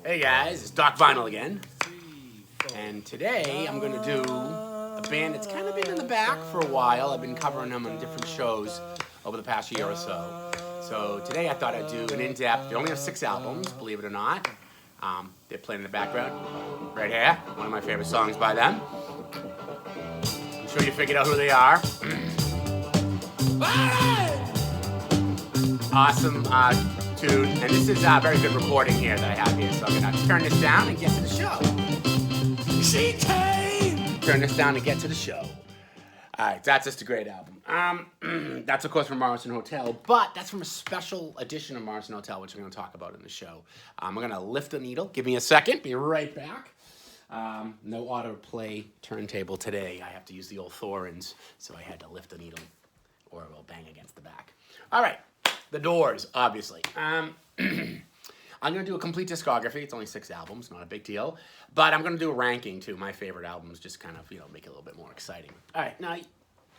Hey guys, it's Doc Vinyl again. And today I'm going to do a band that's kind of been in the back for a while. I've been covering them on different shows over the past year or so. So today I thought I'd do an in-depth. They only have 6 albums, believe it or not. They're playing in the background right here. One of my favorite songs by them. I'm sure you figured out who they are. Awesome tune. And this is a very good recording here that I have here. So I'm going to turn this down and get to the show. She came! Turn this down and get to the show. Alright, that's just a great album. That's of course from Morrison Hotel, but that's from a special edition of Morrison Hotel, which I'm going to talk about in the show. I'm going to lift the needle. Give me a second. Be right back. No autoplay turntable today. I have to use the old Thorins, so I had to lift the needle or it will bang against the back. Alright, the Doors, obviously. I'm going to do a complete discography. It's only 6 albums, not a big deal. But I'm going to do a ranking, too. My favorite albums, just kind of, make it a little bit more exciting. All right, now,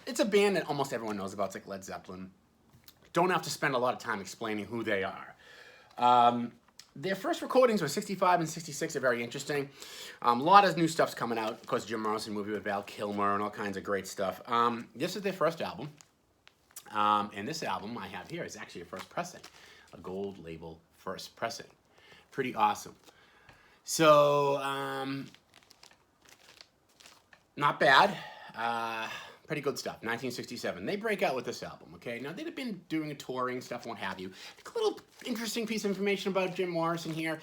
it's a band that almost everyone knows about. It's like Led Zeppelin. Don't have to spend a lot of time explaining who they are. Their first recordings were 65 and 66 are very interesting. A lot of new stuff's coming out. Of course, Jim Morrison movie with Val Kilmer and all kinds of great stuff. This is their first album. And this album I have here is actually a first pressing. A gold label first pressing. Pretty awesome. So, not bad. Pretty good stuff. 1967. They break out with this album, okay? Now, they'd have been doing a touring stuff, what have you. A little interesting piece of information about Jim Morrison here.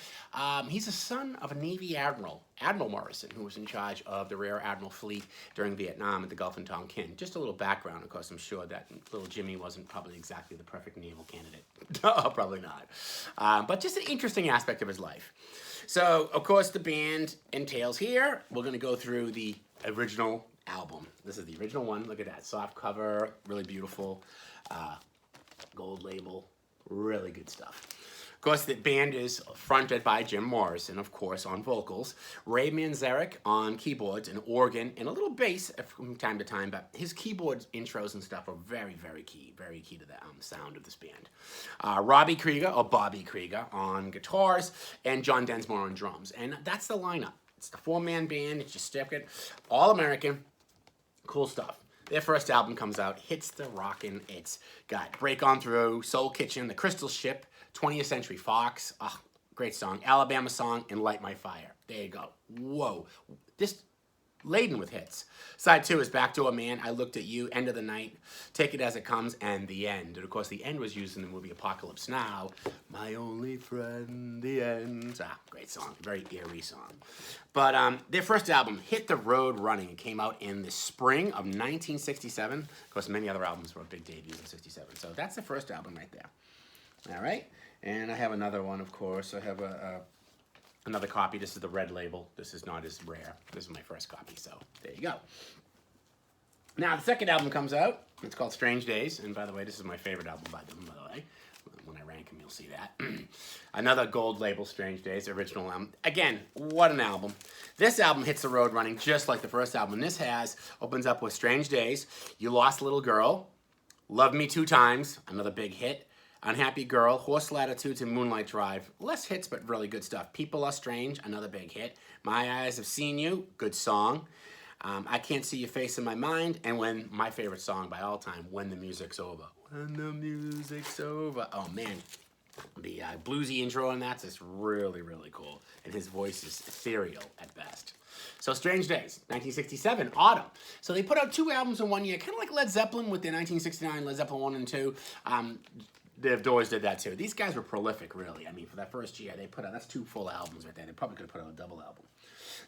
He's the son of a Navy admiral, Admiral Morrison, who was in charge of the Rear Admiral Fleet during Vietnam at the Gulf and Tonkin. Just a little background, of course. I'm sure that little Jimmy wasn't probably exactly the perfect naval candidate. No, probably not. But just an interesting aspect of his life. So, of course, the band entails here. We're going to go through the original album. This is the original one. Look at that. Soft cover. Really beautiful. Gold label. Really good stuff. Of course, the band is fronted by Jim Morrison, of course, on vocals. Ray Manzarek on keyboards and organ and a little bass from time to time, but his keyboard intros and stuff are very, very key to the sound of this band. Bobby Krieger on guitars and John Densmore on drums. And that's the lineup. It's the 4-man band. It's just stick it. All American. Cool stuff. Their first album comes out, hits the rockin'. It's got Break On Through, Soul Kitchen, The Crystal Ship, 20th Century Fox, great song, Alabama Song, and Light My Fire. There you go. Whoa. This laden with hits. Side 2 is Backdoor Man, I Looked at You, End of the Night, Take It As It Comes, and The End. And of course, The End was used in the movie Apocalypse Now. My only friend, The End. Great song. Very eerie song. But their first album, Hit the Road Running, came out in the spring of 1967. Of course, many other albums were big debuts in 67. So that's the first album right there. All right. And I have another one, of course. I have another copy. This is the red label. This is not as rare. This is my first copy, so there you go. Now, the second album comes out. It's called Strange Days. And by the way, this is my favorite album by them, by the way. When I rank them, you'll see that. Another gold label, Strange Days, original album. Again, what an album. This album hits the road running just like the first album. This opens up with Strange Days, You Lost Little Girl, Love Me 2 Times, another big hit. Unhappy Girl, Horse Latitudes, and Moonlight Drive. Less hits, but really good stuff. People Are Strange, another big hit. My Eyes Have Seen You, good song. I Can't See Your Face in My Mind, and my favorite song by all time, When the Music's Over. When the music's over. Oh, man. The bluesy intro on that's just really, really cool. And his voice is ethereal at best. So Strange Days, 1967, autumn. So they put out 2 albums in one year, kind of like Led Zeppelin with their 1969 Led Zeppelin 1 and 2. The Doors did that too. These guys were prolific, really. I mean, for that first year, they put out, that's 2 full albums right there. They probably could have put out a double album.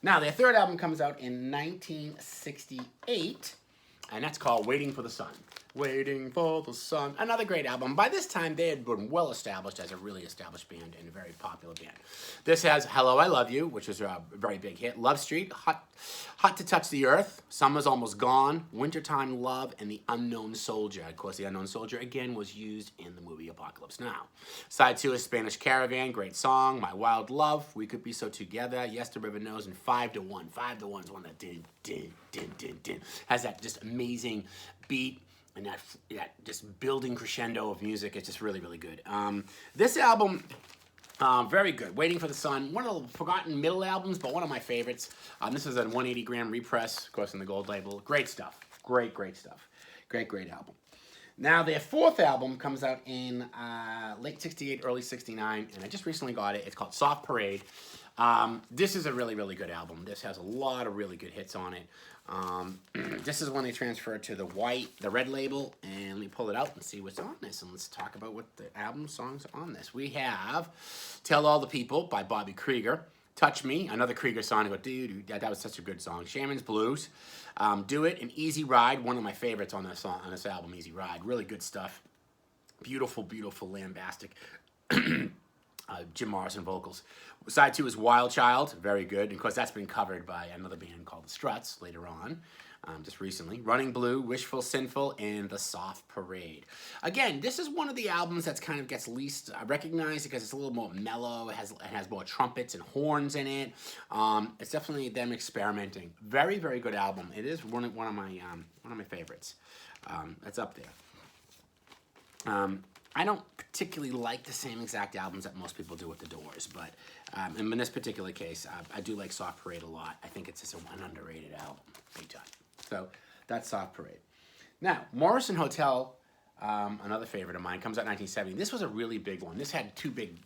Now, their third album comes out in 1968, and that's called Waiting for the Sun. Waiting for the Sun. Another great album. By this time, they had been well established as a really established band and a very popular band. This has Hello, I Love You, which was a very big hit. Love Street, Hot to Touch the Earth, Summer's Almost Gone, Wintertime Love, and The Unknown Soldier. Of course, The Unknown Soldier, again, was used in the movie Apocalypse Now. Side 2 is Spanish Caravan, great song. My Wild Love, We Could Be So Together, Yes, the River Knows, and 5 to 1. 5 to 1 is one that has that just amazing beat. And that just building crescendo of music. It's just really, really good. This album Very good. Waiting for the Sun. One of the forgotten middle albums, but one of my favorites. This is a 180 gram repress, of course, in the gold label. Great stuff. Great, great stuff. Great, great album. Now, their fourth album comes out in late 68, early 69, and I just recently got it. It's called Soft Parade. This is a really, really good album. This has a lot of really good hits on it. This is when they transferred to the red label, and let me pull it out and see what's on this, and let's talk about what the album songs are on this. We have Tell All the People by Bobby Krieger, Touch Me, another Krieger song. I go, dude, that was such a good song. Shaman's Blues, Do It, and Easy Ride, one of my favorites on this album, Easy Ride. Really good stuff. Beautiful, beautiful, lambastic. Jim Morrison vocals. Side 2 is Wild Child, very good. And of course, that's been covered by another band called the Struts later on, just recently. Running Blue, Wishful Sinful, and The Soft Parade. Again, this is one of the albums that's kind of gets least recognized because it's a little more mellow. It has more trumpets and horns in it. It's definitely them experimenting. Very, very good album. It is one of my favorites. It's up there. I don't particularly like the same exact albums that most people do with the Doors, but in this particular case, I do like Soft Parade a lot. I think it's just an underrated album, big time. So that's Soft Parade. Now, Morrison Hotel, another favorite of mine, comes out in 1970. This was a really big one. This had two big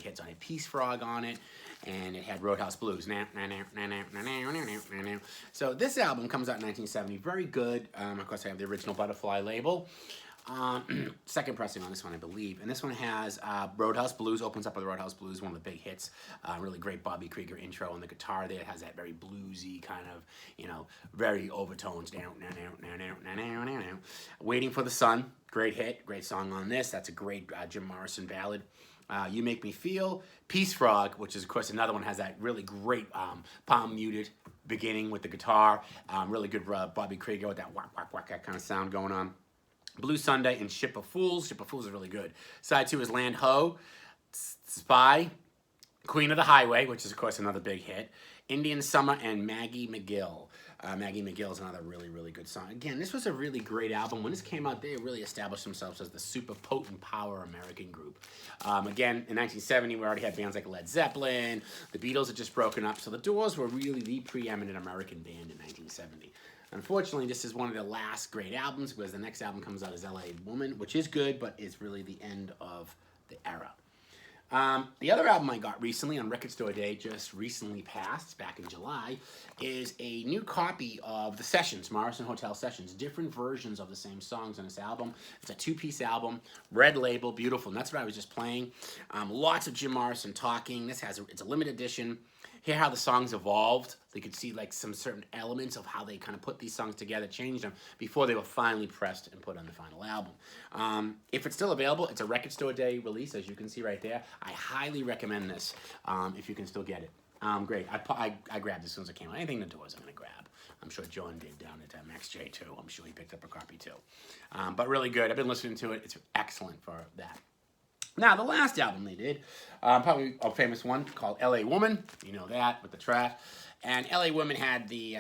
hits on it. Peace Frog on it, and it had Roadhouse Blues. So this album comes out in 1970. Very good. Of course, I have the original Butterfly label. Second pressing on this one, I believe. And this one has Roadhouse Blues, opens up with Roadhouse Blues, one of the big hits. Really great Bobby Krieger intro on the guitar there. It has that very bluesy kind of, very overtones. Waiting for the Sun, great hit, great song on this. That's a great Jim Morrison ballad. You Make Me Feel. Peace Frog, which is, of course, another one, has that really great palm muted beginning with the guitar. Really good Bobby Krieger with that whack, whack, whack, that kind of sound going on. Blue Sunday and Ship of Fools. Ship of Fools is really good. Side 2 is Land Ho, Spy, Queen of the Highway, which is, of course, another big hit. Indian Summer and Maggie McGill. Maggie McGill is another really, really good song. Again, this was a really great album. When this came out, they really established themselves as the super potent power American group. Again, in 1970, we already had bands like Led Zeppelin. The Beatles had just broken up. So the Doors were really the preeminent American band in 1970. Unfortunately, this is one of their last great albums because the next album comes out as L.A. Woman, which is good, but it's really the end of the era. The other album I got recently on Record Store Day, just recently passed, back in July, is a new copy of the Sessions, Morrison Hotel Sessions, different versions of the same songs on this album. It's a two-piece album, red label, beautiful, and that's what I was just playing. Lots of Jim Morrison talking. It's a limited edition. Hear how the songs evolved. So you could see like some certain elements of how they kind of put these songs together, changed them before they were finally pressed and put on the final album. If it's still available, it's a Record Store Day release, as you can see right there. I highly recommend this if you can still get it. Great. I grabbed this as soon as it came out. Anything the Doors I'm going to grab. I'm sure John did down at Max J too. I'm sure he picked up a copy too. But really good. I've been listening to it. It's excellent for that. Now, the last album they did, probably a famous one called L.A. Woman. You know that, with the trash. And L.A. Woman had the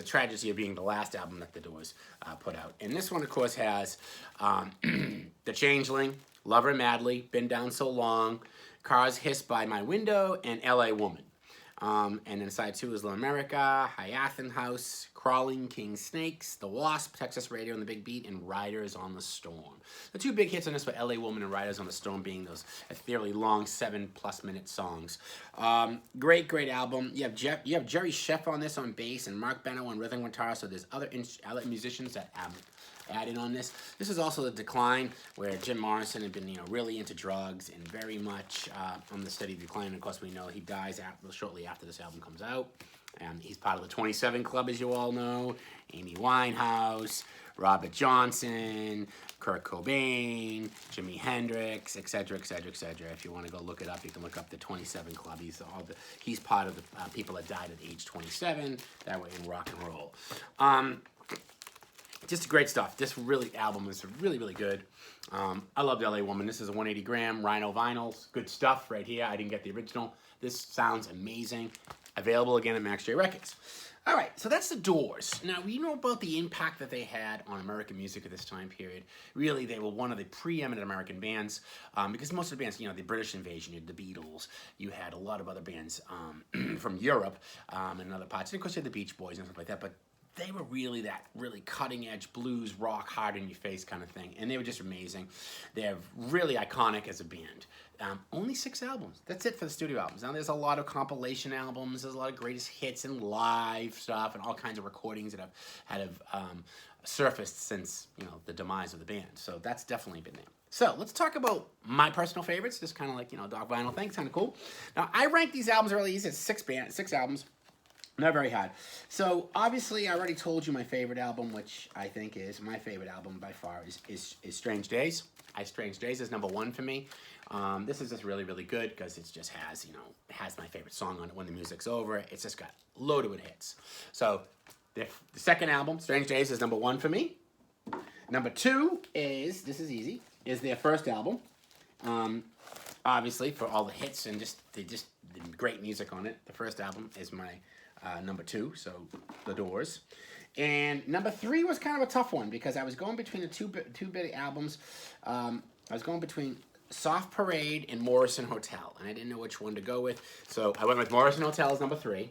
tragedy of being the last album that the Doors put out. And this one, of course, has The Changeling, Love Her Madly, Been Down So Long, Cars Hiss By My Window, and L.A. Woman. And then side 2 is La America, Hyacinth House, Crawling King Snakes, The Wasp, Texas Radio and the Big Beat, and Riders on the Storm. The two big hits on this were L.A. Woman and Riders on the Storm being those fairly long 7+ minute songs. Great album. You have Jerry Sheff on this on bass and Mark Beno on rhythm guitar, so there's other musicians that add in on this. This is also the decline where Jim Morrison had been, really into drugs and very much on the steady decline. And of course, we know he dies shortly after this album comes out. And he's part of the 27 Club, as you all know. Amy Winehouse, Robert Johnson, Kurt Cobain, Jimi Hendrix, etc., etc., etc. If you want to go look it up, you can look up the 27 Club. He's part of the people that died at age 27 that were in rock and roll. Just great stuff. This album is really, really good. I loved L.A. Woman. This is a 180 gram Rhino vinyls. Good stuff right here. I didn't get the original. This sounds amazing. Available again at Max J Records. All right, so that's the Doors. Now, we know about the impact that they had on American music at this time period. Really, they were one of the preeminent American bands because most of the bands, you know, the British Invasion, you had the Beatles, you had a lot of other bands from Europe and other parts. And of course, you had the Beach Boys and stuff like that, but they were really that really cutting-edge blues, rock, hard-in-your-face kind of thing. And they were just amazing. They're really iconic as a band. Only 6 albums. That's it for the studio albums. Now, there's a lot of compilation albums. There's a lot of greatest hits and live stuff and all kinds of recordings that have surfaced since, you know, the demise of the band. So that's definitely been there. So let's talk about my personal favorites. Just kind of like, you know, Doc Vinyl thing. It's kind of cool. Now, I rank these albums really easy. It's 6 albums. Not very hard. So obviously, I already told you my favorite album, which I think is my favorite album by far, is Strange Days. Strange Days is #1 for me. This is just really, really good because it just has, you know, it has my favorite song on it when the music's over. It's just got loaded with hits. So the second album, Strange Days, is #1 for me. #2 is, this is easy, is their first album. Obviously, for all the hits and just the great music on it. The first album is my #2, so The Doors. And #3 was kind of a tough one because I was going between the two big albums. I was going between Soft Parade and Morrison Hotel, and I didn't know which one to go with. So I went with Morrison Hotel as #3.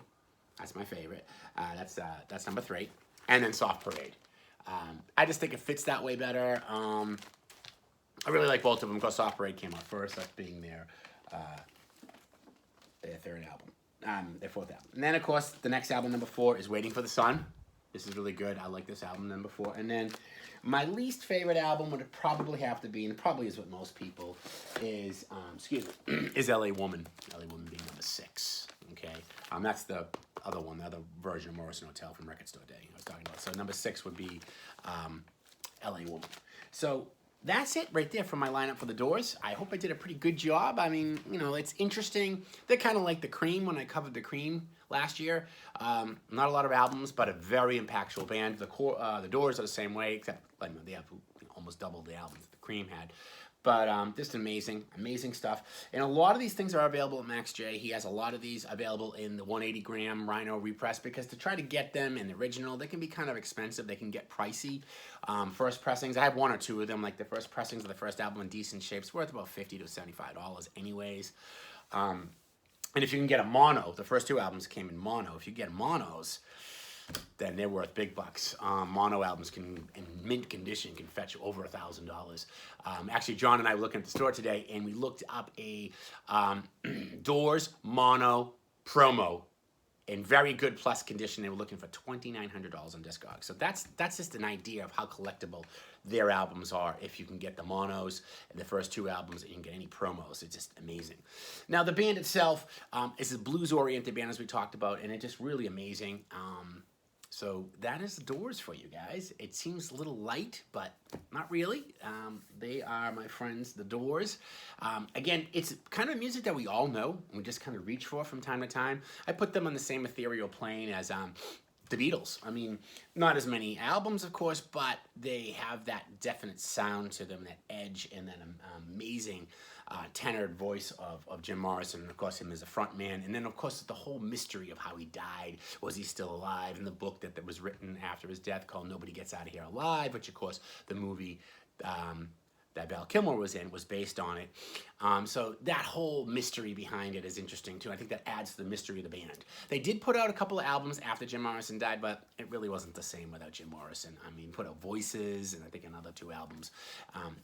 That's my favorite. That's #3, and then Soft Parade. I just think it fits that way better. I really like both of them because Soft Parade came out first, that's being their third album. Their fourth album. And then, of course, the next album, #4, is Waiting for the Sun. This is really good. I like this album, #4. And then my least favorite album would probably have to be, and it probably is with most people, is, is LA Woman. LA Woman being #6. Okay? That's the other one, the other version of Morrison Hotel from Record Store Day I was talking about. So #6 would be LA Woman. So that's it right there for my lineup for the Doors. I hope I did a pretty good job. I mean, you know, it's interesting. They're kind of like the Cream when I covered the Cream last year. Not a lot of albums, but a very impactful band. The Doors are the same way, except like, they have almost double the albums that the Cream had. But just amazing, amazing stuff. And a lot of these things are available at Max J. He has a lot of these available in the 180-gram Rhino repress because to try to get them in the original, they can be kind of expensive. They can get pricey. First pressings, I have 1 or 2 of them. Like the first pressings of the first album in decent shape, it's worth about $50 to $75 anyways. And if you can get a mono, the first 2 albums came in mono. If you get monos, then they're worth big bucks. Mono albums in mint condition can fetch over $1,000. Actually, John and I were looking at the store today, and we looked up a Doors mono promo in very good plus condition. They were looking for $2,900 on Discogs. So that's just an idea of how collectible their albums are. If you can get the monos and the first 2 albums, and you can get any promos, it's just amazing. Now the band itself is a blues-oriented band, as we talked about, and it's just really amazing. So that is the Doors for you guys. It seems a little light, but not really. They are my friends, the Doors. Again, it's kind of music that we all know, and we just kind of reach for from time to time. I put them on the same ethereal plane as the Beatles. I mean, not as many albums, of course, but they have that definite sound to them, that edge, and that amazing tenored voice of Jim Morrison, and of course him as a front man, and then of course the whole mystery of how he died. Was he still alive? In the book that was written after his death called Nobody Gets Out of Here Alive, which of course the movie that Val Kilmer was in was based on it. So that whole mystery behind it is interesting too. I think that adds to the mystery of the band. They did put out a couple of albums after Jim Morrison died, but it really wasn't the same without Jim Morrison. I mean, put out Voices and I think another 2 albums,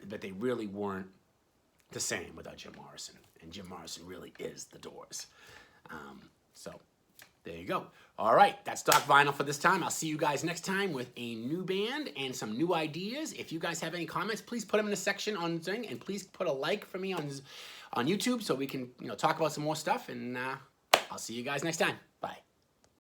but they really weren't the same without Jim Morrison, and Jim Morrison really is the Doors. So there you go. All right, that's Doc Vinyl for this time. I'll see you guys next time with a new band and some new ideas. If you guys have any comments, please put them in the section on Zing, and please put a like for me on YouTube so we can talk about some more stuff. And I'll see you guys next time. Bye.